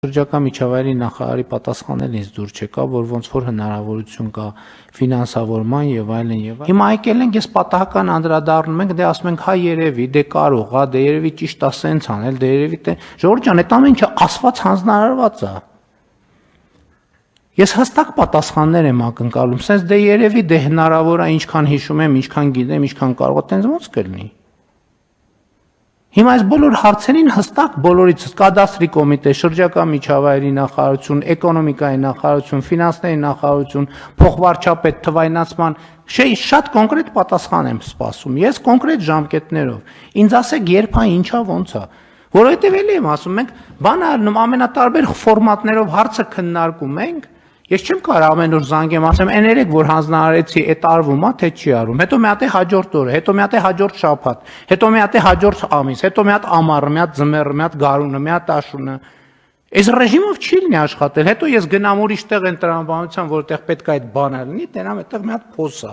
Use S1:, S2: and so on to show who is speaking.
S1: Շրջակա միջավայրի նախարարի պատասխանել ինձ դուր չեկա, որ ոնց որ հնարավորություն կա ֆինանսավորման եւ այլն եւ այլն։ Հիմա եկել ենք, ես պատահական անդրադառնում ենք, դե ասում ենք հա երևի, դե կարող է, դե երևի ճիշտ է սենց անել, դե երևի դե Ժողովուրդ ջան, այդ ամեն ինչը ասված հանձնարարված է։ Ես հստակ պատասխաններ եմ ակնկալում, սենց դե երևի, դե հնարավոր է, ինչքան հիշում եմ, ինչքան գիտեմ, ինչքան կարող է, տենց ոնց կլինի։ Հիմա այս բոլոր հարցերին հստակ բոլորից կադաստրի կոմիտե, շրջակա միջավայրի նախարարություն, էկոնոմիկայի նախարարություն, ֆինանսների նախարարություն, փոխվարչապետ, թվայնացման, շատ կոնկրետ պատասխան եմ սպասում։ Ես կոնկրետ ժամկետներով։ Ինձ ասեք երբ է, ինչա, ոնց է։ Որովհետև էլի եմ ասում, մենք բանը ամենատարբեր ֆորմատներով հարցը քննարկում ենք։ Ես չեմ կարող ամեն օր զանգեմ, ասեմ, այն երեք որ հանձնարարեցի, այդ արվում է, թե չի արվում։ Հետո մի հատ է հաջորդ օրը, հետո մի հատ է հաջորդ շաբաթ, հետո մի հատ է հաջորդ ամիս, հետո մի հատ ամառը, մի հատ ձմեռը, մի հատ գարունը, մի հատ աշունը։ Այս ռեժիմով չի լինի աշխատել։ Հետո ես գնամ ուրիշ տեղ են տրամաբանության, որտեղ պետք է այդ բանը լինի, տենամ այդտեղ մի հատ փոս է։